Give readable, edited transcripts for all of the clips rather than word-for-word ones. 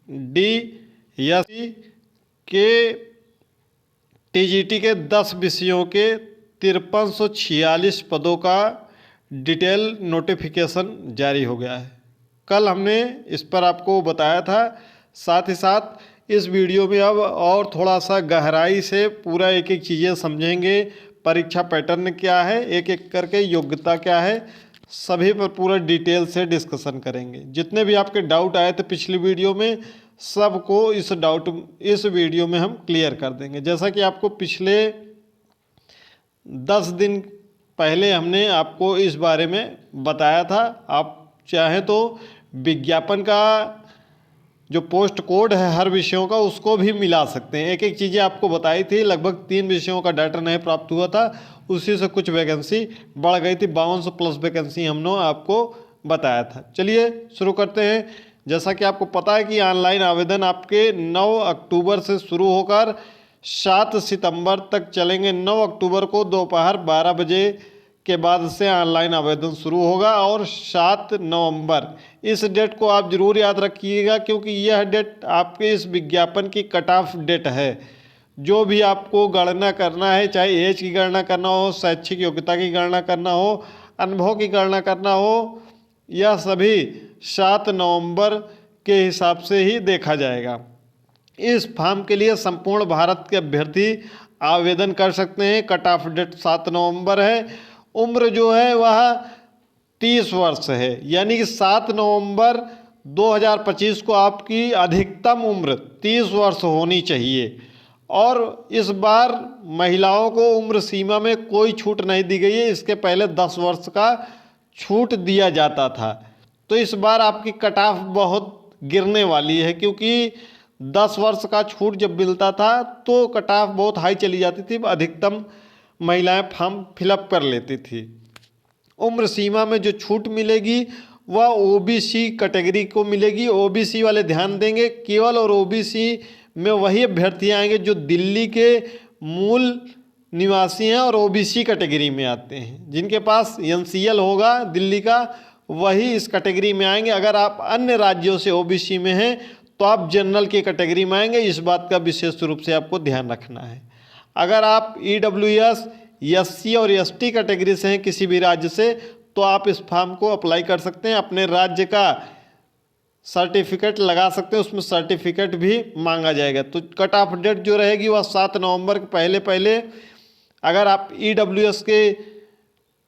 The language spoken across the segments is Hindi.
DSC के TGT के 10 विषयों के 5346 पदों का डिटेल नोटिफिकेशन जारी हो गया है। कल हमने इस पर आपको बताया था। साथ ही साथ इस वीडियो में अब और थोड़ा सा गहराई से पूरा एक एक चीज़ें समझेंगे। परीक्षा पैटर्न क्या है, एक एक करके योग्यता क्या है, सभी पर पूरा डिटेल से डिस्कशन करेंगे। जितने भी आपके डाउट आए थे पिछली वीडियो में, सबको इस वीडियो में हम क्लियर कर देंगे। जैसा कि आपको पिछले 10 दिन पहले हमने आपको इस बारे में बताया था। आप चाहें तो विज्ञापन का जो पोस्ट कोड है हर विषयों का, उसको भी मिला सकते हैं। एक एक चीज़ें आपको बताई थी। लगभग 3 विषयों का डाटा नहीं प्राप्त हुआ था, उसी से कुछ वैकेंसी बढ़ गई थी। 5200 प्लस वैकेंसी हमने आपको बताया था। चलिए शुरू करते हैं। जैसा कि आपको पता है कि ऑनलाइन आवेदन आपके 9 अक्टूबर से शुरू होकर 7 सितंबर तक चलेंगे। 9 अक्टूबर को दोपहर 12 बजे के बाद से ऑनलाइन आवेदन शुरू होगा और 7 नवंबर, इस डेट को आप ज़रूर याद रखिएगा, क्योंकि यह डेट आपके इस विज्ञापन की कट ऑफ डेट है। जो भी आपको गणना करना है, चाहे एज की गणना करना हो, शैक्षिक योग्यता की गणना करना हो, अनुभव की गणना करना हो, यह सभी 7 नवंबर के हिसाब से ही देखा जाएगा। इस फॉर्म के लिए संपूर्ण भारत के अभ्यर्थी आवेदन कर सकते हैं। कट ऑफ डेट 7 नवंबर है। उम्र जो है वह 30 वर्ष है, यानी कि 7 नवंबर 2025 को आपकी अधिकतम उम्र 30 वर्ष होनी चाहिए। और इस बार महिलाओं को उम्र सीमा में कोई छूट नहीं दी गई है। इसके पहले 10 वर्ष का छूट दिया जाता था। तो इस बार आपकी कट ऑफ बहुत गिरने वाली है, क्योंकि 10 वर्ष का छूट जब मिलता था तो कट ऑफ बहुत हाई चली जाती थी। अधिकतम महिलाएं फॉर्म फिलअप कर लेती थी। उम्र सीमा में जो छूट मिलेगी वह ओबीसी कैटेगरी को मिलेगी। ओबीसी वाले ध्यान देंगे, केवल और ओबीसी में वही अभ्यर्थी आएंगे जो दिल्ली के मूल निवासी हैं और ओबीसी कैटेगरी में आते हैं। जिनके पास एनसीएल होगा दिल्ली का, वही इस कैटेगरी में आएंगे। अगर आप अन्य राज्यों से ओबीसी में हैं तो आप जनरल की कैटेगरी में आएंगे। इस बात का विशेष रूप से आपको ध्यान रखना है। अगर आप ईडब्ल्यूएस, एससी और एसटी कैटेगरी से हैं किसी भी राज्य से, तो आप इस फॉर्म को अप्लाई कर सकते हैं। अपने राज्य का सर्टिफिकेट लगा सकते हैं, उसमें सर्टिफिकेट भी मांगा जाएगा। तो कट ऑफ डेट जो रहेगी वह 7 नवंबर के पहले पहले, अगर आप ईडब्ल्यूएस के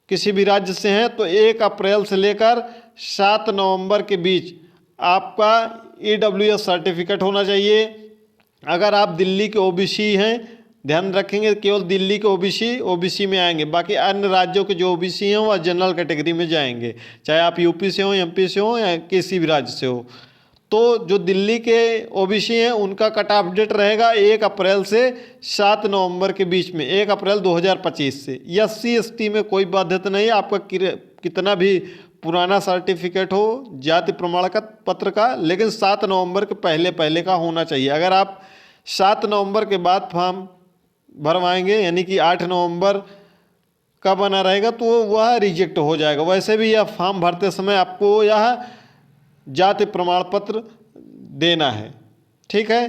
किसी भी राज्य से हैं तो 1 अप्रैल से लेकर 7 नवंबर के बीच आपका ईडब्ल्यूएस सर्टिफिकेट होना चाहिए। अगर आप दिल्ली के ओबीसी हैं, ध्यान रखेंगे केवल दिल्ली के ओबीसी में आएंगे। बाकी अन्य राज्यों के जो ओबीसी हैं वह जनरल कैटेगरी में जाएंगे, चाहे आप यूपी से हो, एमपी से हो या किसी भी राज्य से हो। तो जो दिल्ली के ओबीसी हैं उनका कट ऑफ डेट रहेगा 1 अप्रैल से 7 नवंबर के बीच में, 1 अप्रैल 2025 से। एससी एसटी में कोई बाध्यता नहीं है। आपका कितना भी पुराना सर्टिफिकेट हो जाति प्रमाण पत्र का, लेकिन 7 नवंबर के पहले पहले का होना चाहिए। अगर आप 7 नवंबर के बाद फॉर्म भरवाएंगे, यानी कि 8 नवंबर का बना रहेगा, तो वह रिजेक्ट हो जाएगा। वैसे भी यह फॉर्म भरते समय आपको यह जाति प्रमाण पत्र देना है, ठीक है।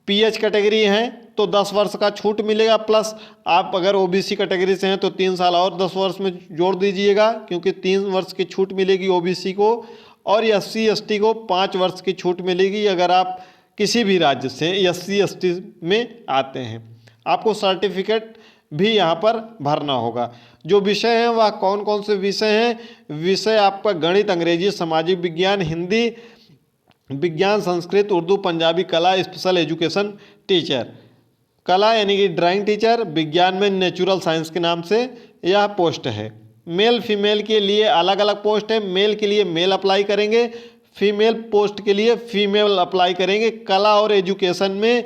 पीएच कैटेगरी हैं तो 10 वर्ष का छूट मिलेगा, प्लस आप अगर ओबीसी कैटेगरी से हैं तो 3 साल और 10 वर्ष में जोड़ दीजिएगा, क्योंकि 3 वर्ष की छूट मिलेगी ओबीसी को। और एससी एसटी को 5 वर्ष की छूट मिलेगी अगर आप किसी भी राज्य से एससी एसटी में आते हैं। आपको सर्टिफिकेट भी यहाँ पर भरना होगा। जो विषय हैं वह कौन कौन से विषय हैं? विषय आपका गणित, अंग्रेजी, सामाजिक विज्ञान, हिंदी, विज्ञान, संस्कृत, उर्दू, पंजाबी, कला, स्पेशल एजुकेशन टीचर। कला यानी कि ड्राइंग टीचर, विज्ञान में नेचुरल साइंस के नाम से यह पोस्ट है। मेल फीमेल के लिए अलग अलग पोस्ट है। मेल के लिए मेल अप्लाई करेंगे, फीमेल पोस्ट के लिए फीमेल अप्लाई करेंगे। कला और एजुकेशन में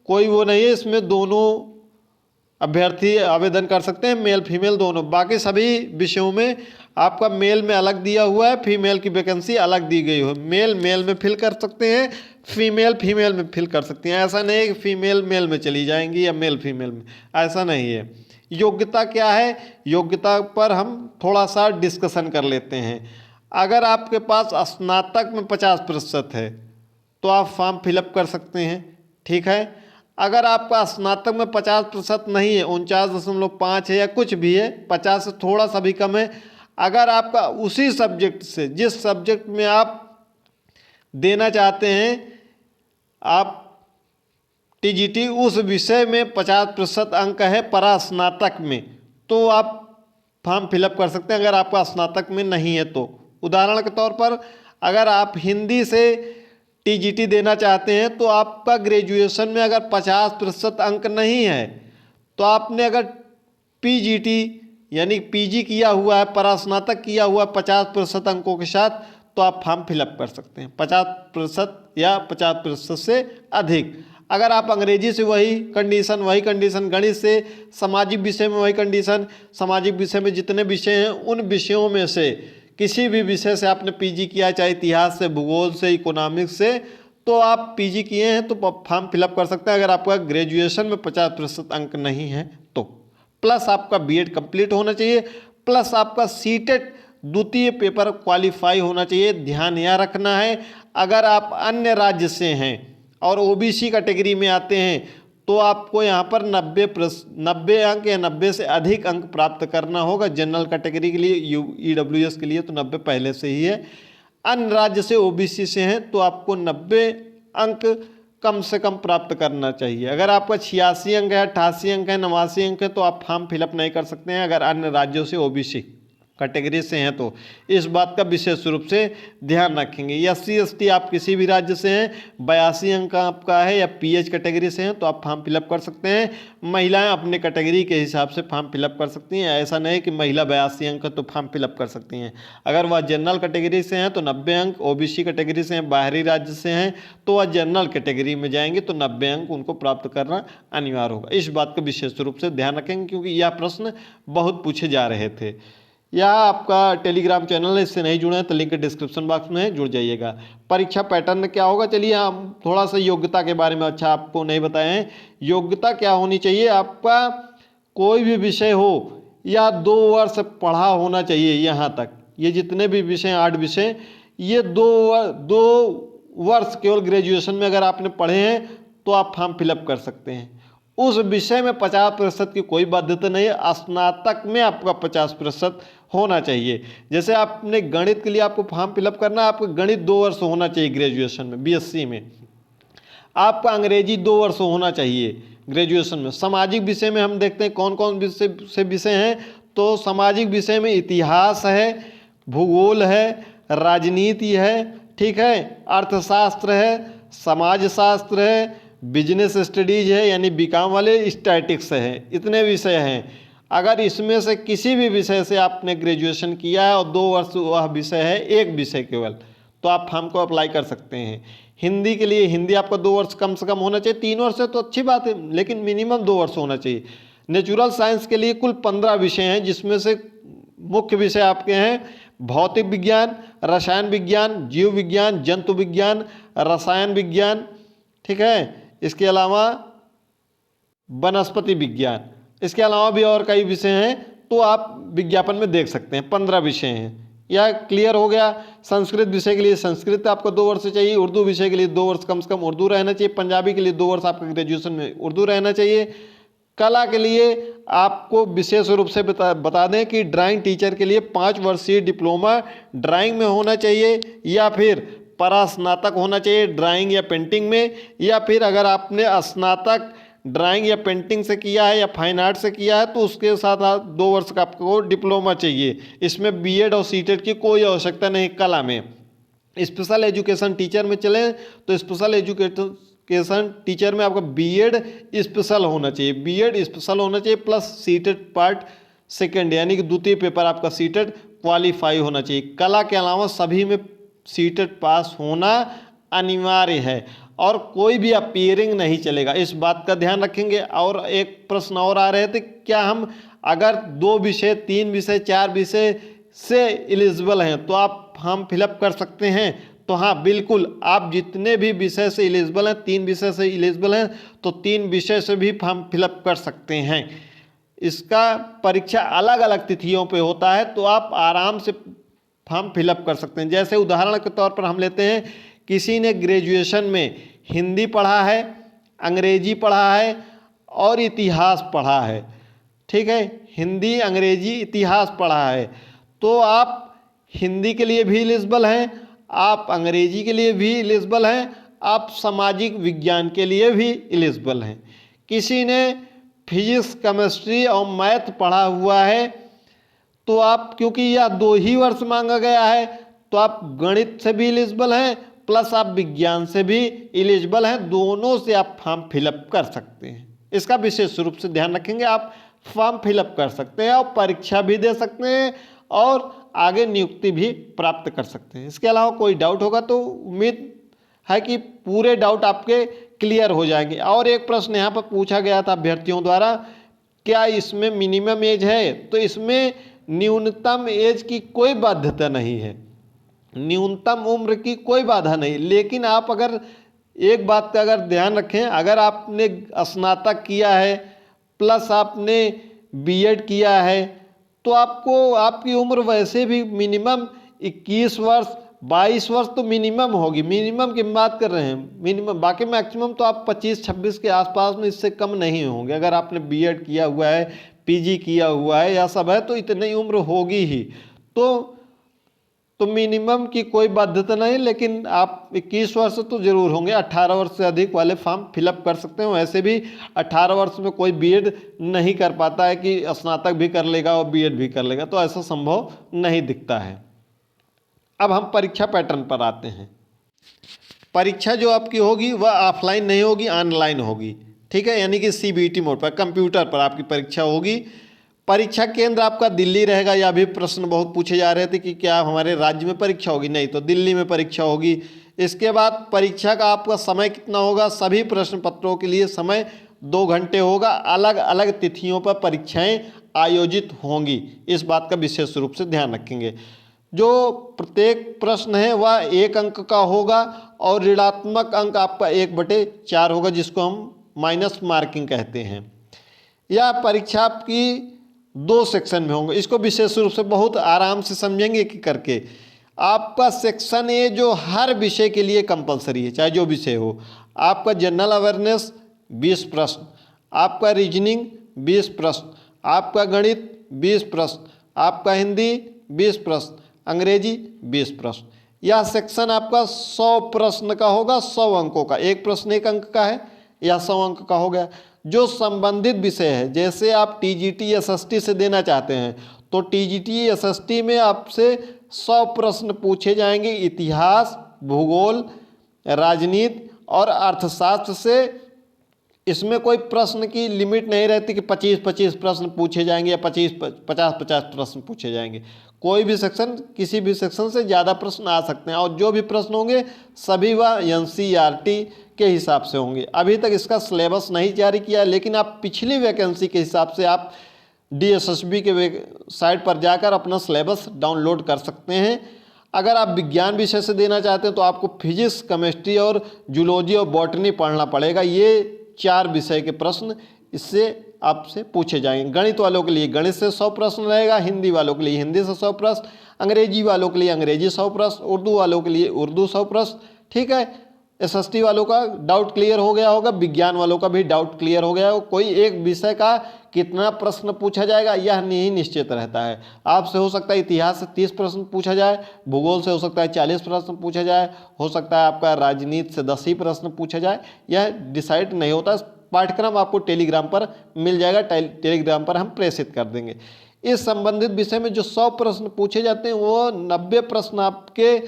कोई वो नहीं है, इसमें दोनों अभ्यर्थी आवेदन कर सकते हैं, मेल फीमेल दोनों। बाकी सभी विषयों में आपका मेल में अलग दिया हुआ है, फीमेल की वैकेंसी अलग दी गई हो। मेल मेल में फिल कर सकते हैं, फीमेल फीमेल में फिल कर सकती हैं। ऐसा नहीं है कि फीमेल मेल में चली जाएंगी या मेल फीमेल में, ऐसा नहीं है। योग्यता क्या है, योग्यता पर हम थोड़ा सा डिस्कशन कर लेते हैं। अगर आपके पास स्नातक में 50% है तो आप फॉर्म फिलअप कर सकते हैं। ठीक है, अगर आपका स्नातक में 50% नहीं है, 49.5 है या कुछ भी है, 50 से थोड़ा सा भी कम है, अगर आपका उसी सब्जेक्ट से, जिस सब्जेक्ट में आप देना चाहते हैं आप टीजीटी, उस विषय में 50% अंक है परास्नातक में, तो आप फॉर्म फिलअप कर सकते हैं अगर आपका स्नातक में नहीं है तो। उदाहरण के तौर पर अगर आप हिंदी से टीजीटी देना चाहते हैं तो आपका ग्रेजुएशन में अगर 50% अंक नहीं है, तो आपने अगर पीजीटी यानी पीजी किया हुआ है, परास्नातक किया हुआ 50% अंकों के साथ, तो आप फॉर्म फिलअप कर सकते हैं 50% या 50% से अधिक। अगर आप अंग्रेजी से वही कंडीशन, गणित से, सामाजिक विषय में वही कंडीशन, सामाजिक विषय में जितने विषय हैं उन विषयों में से किसी भी विषय से आपने पीजी किया, चाहे इतिहास से, भूगोल से, इकोनॉमिक्स से, तो आप पीजी किए हैं तो फॉर्म फिलअप कर सकते हैं अगर आपका ग्रेजुएशन में 50% अंक नहीं है तो। प्लस आपका बीएड कंप्लीट होना चाहिए, प्लस आपका सीटेट द्वितीय पेपर क्वालिफाई होना चाहिए। ध्यान यह रखना है, अगर आप अन्य राज्य से हैं और ओबीसी कैटेगरी में आते हैं तो आपको यहाँ पर 90 अंक या 90 से अधिक अंक प्राप्त करना होगा। जनरल कैटेगरी के लिए, ईडब्ल्यूएस के लिए तो 90 पहले से ही है। अन्य राज्य से ओबीसी से हैं तो आपको 90 अंक कम से कम प्राप्त करना चाहिए। अगर आपका 86 अंक है, 88 अंक है, 89 अंक है तो आप फॉर्म फिलअप नहीं कर सकते हैं अगर अन्य राज्यों से ओबीसी कैटेगरी से हैं तो। इस बात का विशेष रूप से ध्यान रखेंगे। एससी एसटी आप किसी भी राज्य से हैं, 82 अंक आपका है या पीएच कैटेगरी से हैं तो आप फॉर्म फिलअप कर सकते हैं। महिलाएं अपने कैटेगरी के हिसाब से फॉर्म फिलअप कर सकती हैं, ऐसा नहीं कि महिला 82 अंक तो फॉर्म फिलअप कर सकती हैं। अगर वह जनरल कैटेगरी से हैं तो 90 अंक, ओबीसी कैटेगरी से हैं, बाहरी राज्य से हैं तो वह जनरल कैटेगरी में जाएंगे तो 90 अंक उनको प्राप्त करना अनिवार्य होगा। इस बात का विशेष रूप से ध्यान रखेंगे क्योंकि यह प्रश्न बहुत पूछे जा रहे थे। यह आपका टेलीग्राम चैनल है, इससे नहीं जुड़े हैं तो लिंक डिस्क्रिप्शन बॉक्स में है, जुड़ जाइएगा। परीक्षा पैटर्न में क्या होगा, चलिए हम थोड़ा सा योग्यता के बारे में अच्छा आपको नहीं बताए हैं। योग्यता क्या होनी चाहिए, आपका कोई भी विषय हो या 2 वर्ष पढ़ा होना चाहिए। यहाँ तक ये जितने भी विषय 8 विषय, ये 2 वर्ष केवल ग्रेजुएशन में अगर आपने पढ़े हैं तो आप फॉर्म फिलअप कर सकते हैं। उस विषय में 50% की कोई बाध्यता नहीं है। स्नातक में आपका 50% होना चाहिए। जैसे आपने गणित के लिए आपको फॉर्म फिलअप करना है, आपका गणित 2 वर्ष होना चाहिए ग्रेजुएशन में, बीएससी में। आपका अंग्रेजी 2 वर्ष होना चाहिए ग्रेजुएशन में। सामाजिक विषय में हम देखते हैं कौन कौन विषय हैं, तो सामाजिक विषय में इतिहास है, भूगोल है, राजनीति है, ठीक है, अर्थशास्त्र है, समाजशास्त्र है, बिजनेस स्टडीज है यानी बीकॉम वाले, स्टैटिक्स है। इतने विषय हैं। अगर इसमें से किसी भी विषय से आपने ग्रेजुएशन किया है और 2 वर्ष वह विषय है, एक विषय केवल, तो आप फॉर्म को अप्लाई कर सकते हैं। हिंदी के लिए, हिंदी आपका 2 वर्ष कम से कम होना चाहिए। 3 वर्ष है तो अच्छी बात है, लेकिन मिनिमम 2 वर्ष होना चाहिए। नेचुरल साइंस के लिए कुल 15 विषय हैं, जिसमें से मुख्य विषय आपके हैं भौतिक विज्ञान, रसायन विज्ञान, जीव विज्ञान, जंतु विज्ञान, रसायन विज्ञान, ठीक है, इसके अलावा वनस्पति विज्ञान। इसके अलावा भी और कई विषय हैं तो आप विज्ञापन में देख सकते हैं। 15 विषय हैं। यह क्लियर हो गया। संस्कृत विषय के लिए संस्कृत आपको 2 वर्ष चाहिए। उर्दू विषय के लिए 2 वर्ष कम से कम उर्दू रहना चाहिए। पंजाबी के लिए 2 वर्ष आपका ग्रेजुएशन में उर्दू रहना चाहिए। कला के लिए आपको विशेष रूप से बता दें कि ड्राइंग टीचर के लिए 5 वर्षीय डिप्लोमा ड्राइंग में होना चाहिए या फिर परास्नातक होना चाहिए ड्राइंग या पेंटिंग में, या फिर अगर आपने स्नातक ड्राइंग या पेंटिंग से किया है या फाइन आर्ट से किया है तो उसके साथ 2 वर्ष का आपको डिप्लोमा चाहिए। इसमें बीएड और सीटेट की कोई आवश्यकता नहीं। कला में स्पेशल एजुकेशन टीचर में चलें तो स्पेशल एजुकेशन टीचर में आपका बीएड स्पेशल होना चाहिए, बीएड स्पेशल होना चाहिए प्लस सीटेट पार्ट सेकेंड यानी कि द्वितीय पेपर आपका सीटेट क्वालिफाई होना चाहिए। कला के अलावा सभी में सीटेट पास होना अनिवार्य है और कोई भी अपीयरिंग नहीं चलेगा। इस बात का ध्यान रखेंगे। और एक प्रश्न और आ रहे थे, क्या हम अगर 2 विषय, 3 विषय, 4 विषय से एलिजिबल हैं तो आप फॉर्म फिलअप कर सकते हैं? तो हाँ, बिल्कुल, आप जितने भी विषय से एलिजिबल हैं, 3 विषय से एलिजिबल हैं तो 3 विषय से भी फॉर्म फिलअप कर सकते हैं। इसका परीक्षा अलग अलग तिथियों पे होता है तो आप आराम से फॉर्म फिलअप कर सकते हैं। जैसे उदाहरण के तौर पर हम लेते हैं किसी ने ग्रेजुएशन में हिंदी पढ़ा है, अंग्रेजी पढ़ा है और इतिहास पढ़ा है, ठीक है, हिंदी अंग्रेजी इतिहास पढ़ा है, तो आप हिंदी के लिए भी एलिजिबल हैं, आप अंग्रेजी के लिए भी एलिजिबल हैं, आप सामाजिक विज्ञान के लिए भी एलिजिबल हैं। किसी ने फिजिक्स, केमिस्ट्री और मैथ पढ़ा हुआ है तो आप, क्योंकि यह 2 ही वर्ष मांगा गया है, तो आप गणित से भी एलिजिबल हैं प्लस आप विज्ञान से भी एलिजिबल हैं, दोनों से आप फॉर्म फिलअप कर सकते हैं। इसका विशेष रूप से ध्यान रखेंगे, आप फॉर्म फिलअप कर सकते हैं और परीक्षा भी दे सकते हैं और आगे नियुक्ति भी प्राप्त कर सकते हैं। इसके अलावा कोई डाउट होगा तो उम्मीद है कि पूरे डाउट आपके क्लियर हो जाएंगे। और एक प्रश्न यहाँ पर पूछा गया था अभ्यर्थियों द्वारा, क्या इसमें मिनिमम एज है? तो इसमें न्यूनतम एज की कोई बाध्यता नहीं है, न्यूनतम उम्र की कोई बाधा नहीं। लेकिन आप अगर एक बात का अगर ध्यान रखें, अगर आपने स्नातक किया है प्लस आपने बीएड किया है तो आपको आपकी उम्र वैसे भी मिनिमम 21 वर्ष 22 वर्ष तो मिनिमम होगी, मिनिमम की बात कर रहे हैं मिनिमम, बाकी मैक्सिमम तो आप 25-26 के आसपास में, इससे कम नहीं होंगे। अगर आपने बीएड किया हुआ है, पीजी किया हुआ है या सब है तो इतनी उम्र होगी ही। तो मिनिमम की कोई बाध्यता नहीं, लेकिन आप 21 वर्ष तो जरूर होंगे। 18 वर्ष से अधिक वाले फॉर्म फिलअप कर सकते हैं। वैसे भी 18 वर्ष में कोई बीएड नहीं कर पाता है कि स्नातक भी कर लेगा और बीएड भी कर लेगा, तो ऐसा संभव नहीं दिखता है। अब हम परीक्षा पैटर्न पर आते हैं। परीक्षा जो आपकी होगी वह ऑफलाइन नहीं होगी, ऑनलाइन होगी, ठीक है, यानी कि सीबीटी मोड पर, कंप्यूटर पर आपकी परीक्षा होगी। परीक्षा केंद्र आपका दिल्ली रहेगा। यह भी प्रश्न बहुत पूछे जा रहे थे कि क्या हमारे राज्य में परीक्षा होगी, नहीं, तो दिल्ली में परीक्षा होगी। इसके बाद परीक्षा का आपका समय कितना होगा? सभी प्रश्न पत्रों के लिए समय 2 घंटे होगा। अलग अलग तिथियों पर परीक्षाएं आयोजित होंगी, इस बात का विशेष रूप से ध्यान रखेंगे। जो प्रत्येक प्रश्न है वह 1 अंक का होगा और ऋणात्मक अंक आपका 1/4 होगा, जिसको हम माइनस मार्किंग कहते हैं। यह परीक्षा आपकी 2 सेक्शन में होंगे। इसको विशेष रूप से बहुत आराम से समझेंगे कि करके। आपका सेक्शन ए जो हर विषय के लिए कंपलसरी है, चाहे जो विषय हो। आपका जनरल अवेयरनेस 20 प्रश्न, आपका रीजनिंग 20 प्रश्न, आपका गणित 20 प्रश्न, आपका हिंदी 20 प्रश्न, अंग्रेजी 20 प्रश्न। यह सेक्शन आपका 100 प्रश्न का होगा, 100 अंकों का। एक प्रश्न 1 अंक का है, यह 100 अंक का हो गया। जो संबंधित विषय है, जैसे आप टीजीटी एसएसटी से देना चाहते हैं तो टीजीटी एसएसटी में आपसे 100 प्रश्न पूछे जाएंगे, इतिहास, भूगोल, राजनीति और अर्थशास्त्र से। इसमें कोई प्रश्न की लिमिट नहीं रहती कि 25-25 प्रश्न पूछे जाएंगे या 50-50 प्रश्न पूछे जाएंगे। कोई भी सेक्शन, किसी भी सेक्शन से ज़्यादा प्रश्न आ सकते हैं और जो भी प्रश्न होंगे सभी वह एनसीईआरटी के हिसाब से होंगे। अभी तक इसका सिलेबस नहीं जारी किया है, लेकिन आप पिछली वैकेंसी के हिसाब से आप डीएसएसबी के साइट पर जाकर अपना सिलेबस डाउनलोड कर सकते हैं। अगर आप विज्ञान विषय से देना चाहते हैं तो आपको फिजिक्स, केमिस्ट्री और जूलॉजी और बॉटनी पढ़ना पड़ेगा। ये 4 विषय के प्रश्न इससे आपसे पूछे जाएंगे। गणित वालों के लिए गणित से 100 प्रश्न रहेगा, हिंदी वालों के लिए हिंदी से 100 प्रश्न, अंग्रेजी वालों के लिए अंग्रेजी 100 प्रश्न, उर्दू वालों के लिए उर्दू 100 प्रश्न, ठीक है। एसएसटी वालों का डाउट क्लियर हो गया होगा, विज्ञान वालों का भी डाउट क्लियर हो गया होगा। कोई एक विषय का कितना प्रश्न पूछा जाएगा यह नहीं निश्चित रहता है। आपसे हो सकता है इतिहास से 30 प्रश्न पूछा जाए, भूगोल से हो सकता है 40 प्रश्न पूछा जाए, हो सकता है आपका राजनीति से 10 ही प्रश्न पूछा जाए, यह डिसाइड नहीं होता। पाठ्यक्रम आपको टेलीग्राम पर मिल जाएगा, टेलीग्राम पर हम प्रेषित कर देंगे। इस संबंधित विषय में जो 100 प्रश्न पूछे जाते हैं वो 90 प्रश्न आपके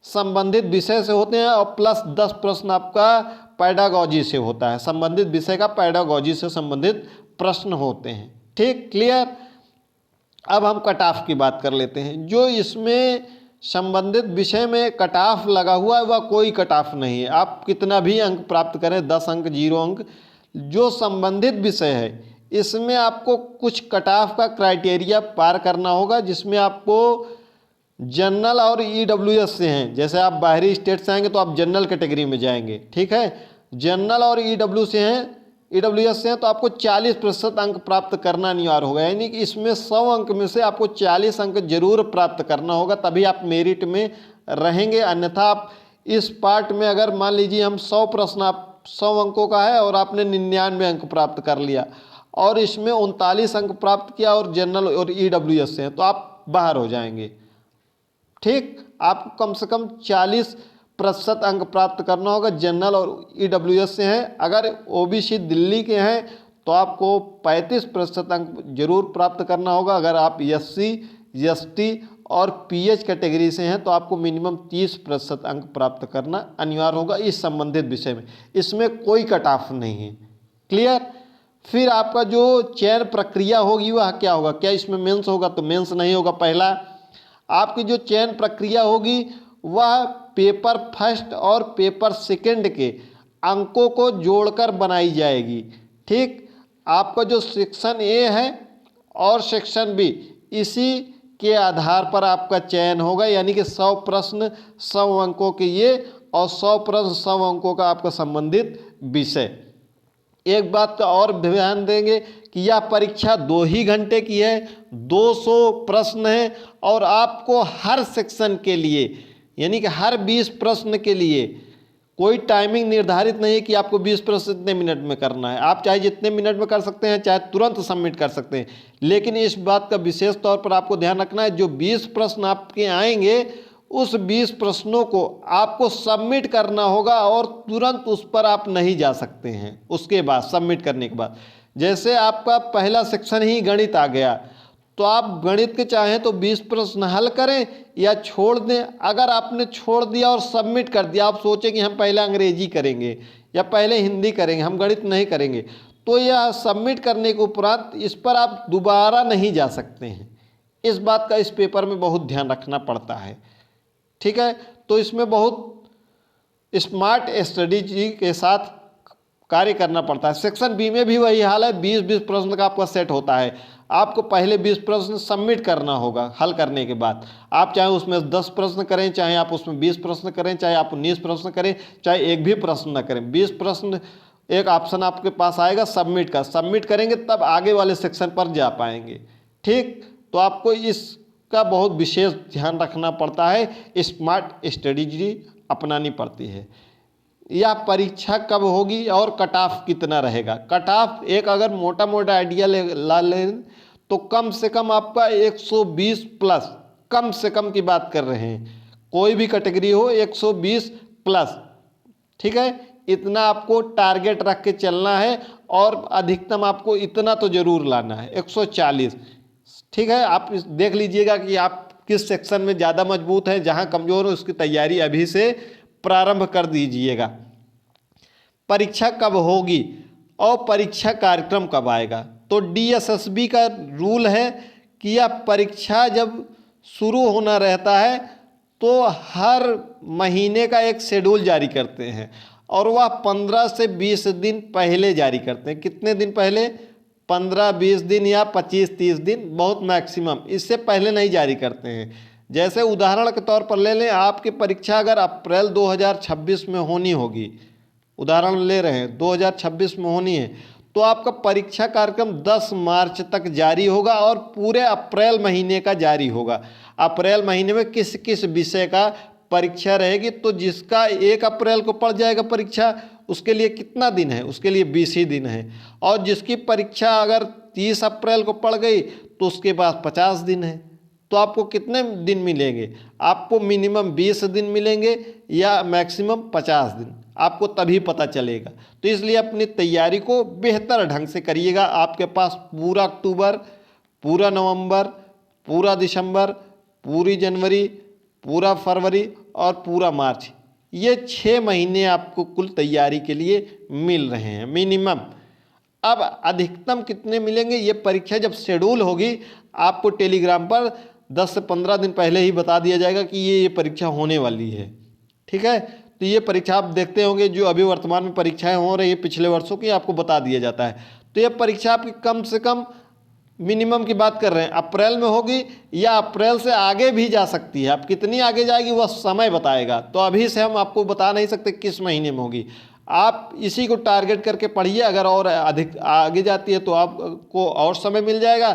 संबंधित विषय से होते हैं और प्लस 10 प्रश्न आपका पैडागॉजी से होता है। संबंधित विषय का पैडागॉजी से संबंधित प्रश्न होते हैं, ठीक, क्लियर। अब हम कट ऑफ की बात कर लेते हैं। जो इसमें संबंधित विषय में कट ऑफ लगा हुआ है वह कोई कट ऑफ नहीं है। आप कितना भी अंक प्राप्त करें, 10 अंक, 0 अंक, जो संबंधित विषय है इसमें आपको कुछ कट ऑफ का क्राइटेरिया पार करना होगा, जिसमें आपको जनरल और ईडब्ल्यूएस से हैं। जैसे आप बाहरी स्टेट से आएंगे तो आप जनरल कैटेगरी में जाएंगे, ठीक है। जनरल और ईडब्ल्यूएस से हैं तो आपको 40% अंक प्राप्त करना अनिवार्य होगा। यानी कि इसमें 100 अंक में से आपको 40 अंक जरूर प्राप्त करना होगा, तभी आप मेरिट में रहेंगे। अन्यथा आप इस पार्ट में अगर मान लीजिए हम 100 प्रश्न, आप 100 अंकों का है और आपने 99 अंक प्राप्त कर लिया और इसमें 39 अंक प्राप्त किया और जनरल और EWS से हैं, तो आप बाहर हो जाएंगे। ठीक, आपको कम से कम 40% अंक प्राप्त करना होगा, जनरल और EWS से हैं। अगर OBC दिल्ली के हैं तो आपको 35% अंक जरूर प्राप्त करना होगा। अगर आप SC, ST और PH कैटेगरी से हैं तो आपको मिनिमम 30% अंक प्राप्त करना अनिवार्य होगा इस संबंधित विषय में। इसमें कोई कट ऑफ नहीं है। क्लियर। फिर आपका जो चयन प्रक्रिया होगी वह क्या होगा? क्या इसमें मेंस होगा? तो मेंस नहीं होगा। पहला, आपकी जो चयन प्रक्रिया होगी वह पेपर फर्स्ट और पेपर सेकंड के अंकों को जोड़कर बनाई जाएगी। ठीक, आपका जो सेक्शन ए है और सेक्शन बी, इसी के आधार पर आपका चयन होगा। यानी कि 100 प्रश्न 100 अंकों के ये और 100 प्रश्न 100 अंकों का आपका संबंधित विषय। एक बात का और ध्यान देंगे कि यह परीक्षा 2 ही घंटे की है, 200 प्रश्न है और आपको हर सेक्शन के लिए यानी कि हर 20 प्रश्न के लिए कोई टाइमिंग निर्धारित नहीं है कि आपको 20 प्रश्न इतने मिनट में करना है। आप चाहे जितने मिनट में कर सकते हैं, चाहे तुरंत सबमिट कर सकते हैं। लेकिन इस बात का विशेष तौर पर आपको ध्यान रखना है, जो 20 प्रश्न आपके आएंगे उस 20 प्रश्नों को आपको सबमिट करना होगा और तुरंत उस पर आप नहीं जा सकते हैं। उसके बाद सबमिट करने के बाद, जैसे आपका पहला सेक्शन ही गणित आ गया तो आप गणित के चाहें तो 20 प्रश्न हल करें या छोड़ दें। अगर आपने छोड़ दिया और सबमिट कर दिया, आप सोचें कि हम पहले अंग्रेजी करेंगे या पहले हिंदी करेंगे, हम गणित नहीं करेंगे, तो यह सबमिट करने के उपरांत इस पर आप दोबारा नहीं जा सकते हैं। इस बात का इस पेपर में बहुत ध्यान रखना पड़ता है। ठीक है, तो इसमें बहुत स्मार्ट स्ट्रेटेजी के साथ कार्य करना पड़ता है। सेक्शन बी में भी वही हाल है, 20-20 प्रश्न का आपका सेट होता है। आपको पहले 20 प्रश्न सबमिट करना होगा। हल करने के बाद आप चाहे उसमें 10 प्रश्न करें, चाहे आप उसमें 20 प्रश्न करें, चाहे आप 19 प्रश्न करें, चाहे एक भी प्रश्न न करें, 20 प्रश्न एक ऑप्शन आपके पास आएगा सबमिट का। सबमिट करेंगे तब आगे वाले सेक्शन पर जा पाएंगे। ठीक, तो आपको इसका बहुत विशेष ध्यान रखना पड़ता है, स्मार्ट स्ट्रेटेजी अपनानी पड़ती है। यह परीक्षा कब होगी और कट ऑफ कितना रहेगा? कट ऑफ एक अगर मोटा मोटा आइडिया ला लें तो कम से कम आपका 120 प्लस, कम से कम की बात कर रहे हैं, कोई भी कैटेगरी हो 120 प्लस। ठीक है, इतना आपको टारगेट रख के चलना है और अधिकतम आपको इतना तो जरूर लाना है, 140। ठीक है, आप देख लीजिएगा कि आप किस सेक्शन में ज़्यादा मजबूत हैं, जहाँ कमज़ोर हो उसकी तैयारी अभी से प्रारंभ कर दीजिएगा। परीक्षा कब होगी और परीक्षा कार्यक्रम कब आएगा? तो DSSB का रूल है कि यह परीक्षा जब शुरू होना रहता है तो हर महीने का एक शेड्यूल जारी करते हैं और वह 15 से 20 दिन पहले जारी करते हैं। कितने दिन पहले? 15-20 दिन या 25-30 दिन, बहुत मैक्सिमम, इससे पहले नहीं जारी करते हैं। जैसे उदाहरण के तौर पर ले लें, आपकी परीक्षा अगर अप्रैल 2026 में होनी होगी, उदाहरण ले रहे हैं 2026 में होनी है, तो आपका परीक्षा कार्यक्रम 10 मार्च तक जारी होगा और पूरे अप्रैल महीने का जारी होगा। अप्रैल महीने में किस किस विषय का परीक्षा रहेगी, तो जिसका 1 अप्रैल को पड़ जाएगा परीक्षा, उसके लिए कितना दिन है? उसके लिए 20 ही दिन है। और जिसकी परीक्षा अगर 30 अप्रैल को पड़ गई तो उसके बाद 50 दिन है। तो आपको कितने दिन मिलेंगे? आपको मिनिमम 20 दिन मिलेंगे या मैक्सिमम 50 दिन, आपको तभी पता चलेगा। तो इसलिए अपनी तैयारी को बेहतर ढंग से करिएगा। आपके पास पूरा अक्टूबर, पूरा नवंबर, पूरा दिसंबर, पूरी जनवरी, पूरा फरवरी और पूरा मार्च, ये 6 महीने आपको कुल तैयारी के लिए मिल रहे हैं मिनिमम। अब अधिकतम कितने मिलेंगे, ये परीक्षा जब शेड्यूल होगी आपको टेलीग्राम पर 10 से 15 दिन पहले ही बता दिया जाएगा कि ये परीक्षा होने वाली है। ठीक है, तो ये परीक्षा आप देखते होंगे जो अभी वर्तमान में परीक्षाएं हो रही है पिछले वर्षों की, आपको बता दिया जाता है। तो ये परीक्षा आपकी कम से कम मिनिमम की बात कर रहे हैं अप्रैल में होगी या अप्रैल से आगे भी जा सकती है। अब कितनी आगे जाएगी वह समय बताएगा, तो अभी से हम आपको बता नहीं सकते किस महीने में होगी। आप इसी को टारगेट करके पढ़िए, अगर और अधिक आगे जाती है तो आपको और समय मिल जाएगा।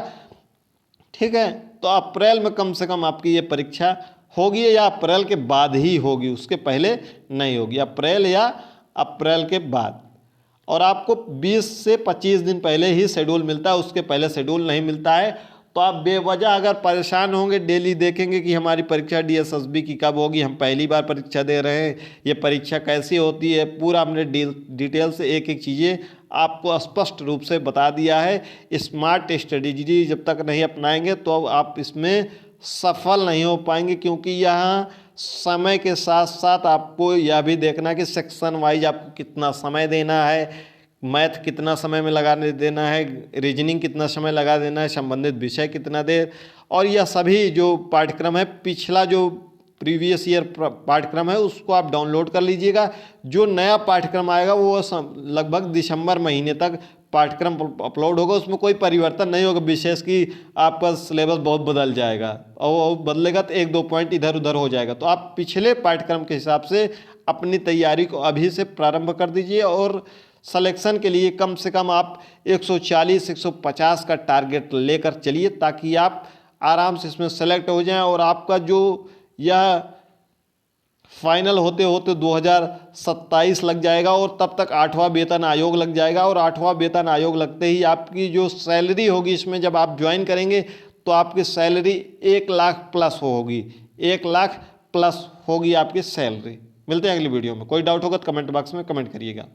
ठीक है, तो अप्रैल में कम से कम आपकी ये परीक्षा होगी या अप्रैल के बाद ही होगी, उसके पहले नहीं होगी, अप्रैल या अप्रैल के बाद। और आपको 20 से 25 दिन पहले ही शेड्यूल मिलता है, उसके पहले शेड्यूल नहीं मिलता है। तो आप बेवजह अगर परेशान होंगे, डेली देखेंगे कि हमारी परीक्षा DSSB की कब होगी, हम पहली बार परीक्षा दे रहे हैं, ये परीक्षा कैसी होती है, पूरा हमने डिटेल से एक एक चीज़ें आपको स्पष्ट रूप से बता दिया है। स्मार्ट स्ट्रेटेजी जब तक नहीं अपनाएंगे तो आप इसमें सफल नहीं हो पाएंगे, क्योंकि यहाँ समय के साथ साथ आपको यह भी देखना है कि सेक्शन वाइज आपको कितना समय देना है, मैथ कितना समय में लगाने देना है, रीजनिंग कितना समय लगा देना है, संबंधित विषय कितना देर। और यह सभी जो पाठ्यक्रम है, पिछला जो प्रीवियस ईयर पाठ्यक्रम है उसको आप डाउनलोड कर लीजिएगा। जो नया पाठ्यक्रम आएगा वो लगभग दिसंबर महीने तक पाठ्यक्रम अपलोड होगा, उसमें कोई परिवर्तन नहीं होगा, विशेष कि आपका सिलेबस बहुत बदल जाएगा, और बदलेगा तो 1-2 पॉइंट इधर उधर हो जाएगा। तो आप पिछले पाठ्यक्रम के हिसाब से अपनी तैयारी को अभी से प्रारंभ कर दीजिए, और सिलेक्शन के लिए कम से कम आप 140-150 का टारगेट लेकर चलिए, ताकि आप आराम से इसमें सेलेक्ट हो जाएं। और आपका जो यह फाइनल होते होते 2027 लग जाएगा, और तब तक 8वां वेतन आयोग लग जाएगा, और 8वां वेतन आयोग लगते ही आपकी जो सैलरी होगी इसमें जब आप ज्वाइन करेंगे तो आपकी सैलरी 1 लाख प्लस होगी, 1 लाख प्लस होगी आपकी सैलरी। मिलते हैं अगली वीडियो में। कोई डाउट होगा तो कमेंट बॉक्स में कमेंट करिएगा।